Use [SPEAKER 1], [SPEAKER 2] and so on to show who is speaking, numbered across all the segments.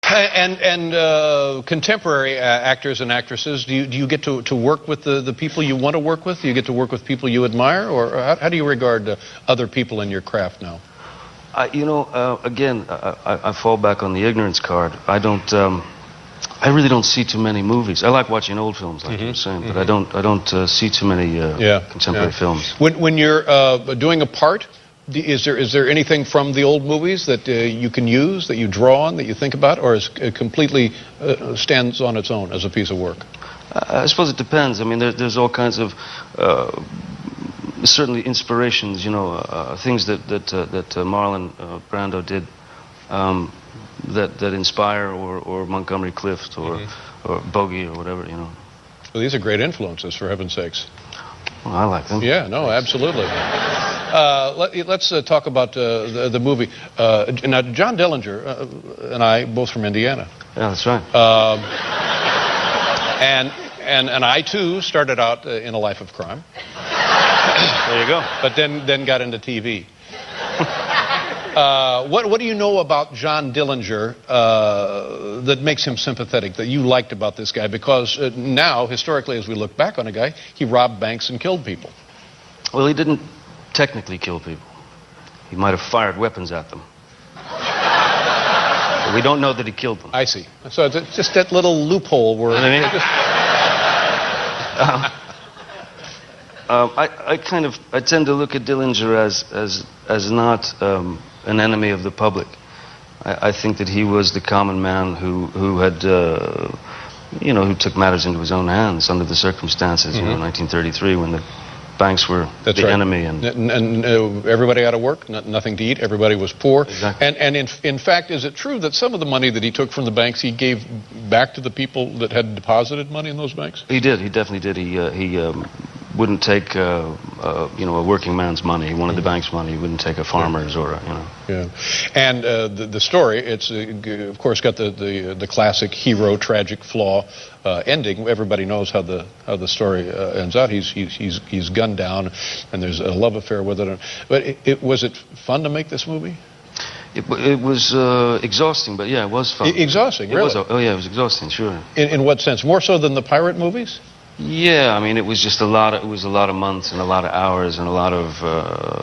[SPEAKER 1] And contemporary actors and actresses, do you get to work with the people you want to work with? Do you get to work with people you admire? Or how do you regard other people in your craft now?
[SPEAKER 2] Again, I fall back on the ignorance card. I really don't see too many movies. I like watching old films, like you were saying, but I don't see too many contemporary films.
[SPEAKER 1] When you're doing a part, is there anything from the old movies that you can use, that you draw on, that you think about, or is it completely stands on its own as a piece of work?
[SPEAKER 2] I suppose it depends. I mean, there's all kinds of certainly inspirations, things that Marlon Brando did that inspire, or Montgomery Clift, or Bogey, or whatever,
[SPEAKER 1] Well, these are great influences, for heaven's sakes.
[SPEAKER 2] Well, I like them.
[SPEAKER 1] Yeah, no, absolutely. Let's talk about the movie. Now, John Dillinger and I, both from Indiana.
[SPEAKER 2] Yeah, that's right.
[SPEAKER 1] And I, too, started out in a life of crime.
[SPEAKER 2] There you go.
[SPEAKER 1] But then got into TV. What do you know about John Dillinger that makes him sympathetic, that you liked about this guy? Because now, historically, as we look back on a guy, he robbed banks and killed people.
[SPEAKER 2] Well, he didn't technically kill people. He might have fired weapons at them. But we don't know that he killed them.
[SPEAKER 1] I see. So it's just that little loophole where...
[SPEAKER 2] I tend to look at Dillinger as not an enemy of the public. I think that he was the common man who had, who took matters into his own hands under the circumstances, in 1933, when the banks were the enemy.
[SPEAKER 1] And everybody out of work, nothing to eat, everybody was poor.
[SPEAKER 2] Exactly.
[SPEAKER 1] And in fact, is it true that some of the money that he took from the banks, he gave back to the people that had deposited money in those banks?
[SPEAKER 2] He did, he definitely did. He wouldn't take, a working man's money. He wanted the bank's money. He wouldn't take a farmer's or,
[SPEAKER 1] Yeah. And the story, it's, of course, got the classic hero, tragic flaw ending. Everybody knows how the story ends out. He's gunned down, and there's a love affair with it. But was it fun to make this movie?
[SPEAKER 2] It was exhausting, but yeah, it was fun.
[SPEAKER 1] Exhausting, really?
[SPEAKER 2] It was exhausting, sure.
[SPEAKER 1] In what sense? More so than the pirate movies?
[SPEAKER 2] Yeah, I mean, it was just a lot of months and a lot of hours and a lot of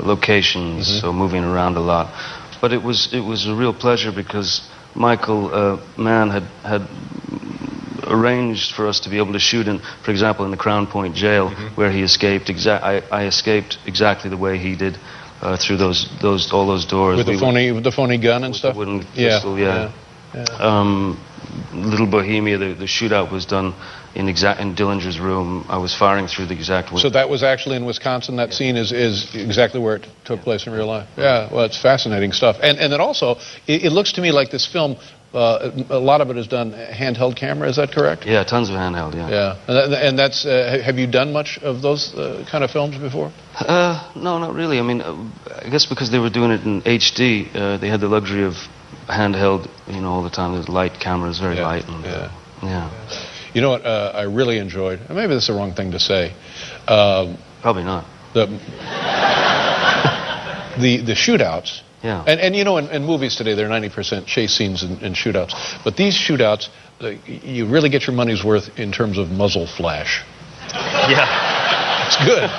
[SPEAKER 2] locations, so moving around a lot. But it was a real pleasure because Michael Mann had arranged for us to be able to shoot in, for example, in the Crown Point jail, where he escaped. I escaped exactly the way he did through all those doors.
[SPEAKER 1] With the phony gun and stuff.
[SPEAKER 2] The wooden pistol, yeah. Little Bohemia, the shootout was done in Dillinger's room. I was firing through the exact window.
[SPEAKER 1] So that was actually in Wisconsin. That scene is exactly where it took place in real life. Yeah, well, it's fascinating stuff. And then also, it looks to me like this film, a lot of it is done handheld camera. Is that correct?
[SPEAKER 2] Yeah, tons of handheld. Yeah.
[SPEAKER 1] Yeah, and that's. Have you done much of those kind of films before?
[SPEAKER 2] No, not really. I mean, I guess because they were doing it in HD, they had the luxury of handheld, all the time. The light cameras, very light. And, yeah.
[SPEAKER 1] You know what I really enjoyed? Maybe that's the wrong thing to say.
[SPEAKER 2] Probably not.
[SPEAKER 1] The shootouts.
[SPEAKER 2] Yeah.
[SPEAKER 1] And in movies today, there are 90% chase scenes and shootouts. But these shootouts, you really get your money's worth in terms of muzzle flash.
[SPEAKER 2] Yeah.
[SPEAKER 1] It's good.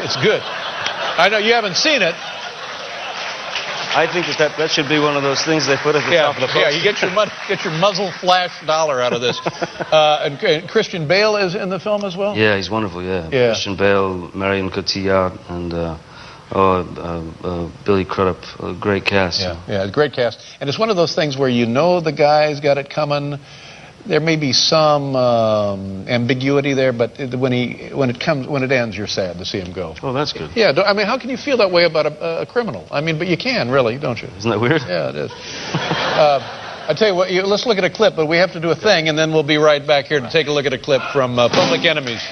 [SPEAKER 1] It's good. I know you haven't seen it.
[SPEAKER 2] I think that should be one of those things they put at the top of the poster.
[SPEAKER 1] Yeah, you get your muzzle flash dollar out of this. And Christian Bale is in the film as well?
[SPEAKER 2] Yeah, he's wonderful, yeah. Christian Bale, Marion Cotillard, and Billy Crudup, a great cast.
[SPEAKER 1] Yeah, great cast. And it's one of those things where the guy's got it coming. There may be some ambiguity there, but when it ends, you're sad to see him go.
[SPEAKER 2] Oh, that's good.
[SPEAKER 1] Yeah, I mean, how can you feel that way about a criminal? I mean, but you can, really, don't you?
[SPEAKER 2] Isn't that weird?
[SPEAKER 1] Yeah, it is. I tell you what, let's look at a clip, but we have to do a thing, and then we'll be right back here to take a look at a clip from Public Enemies.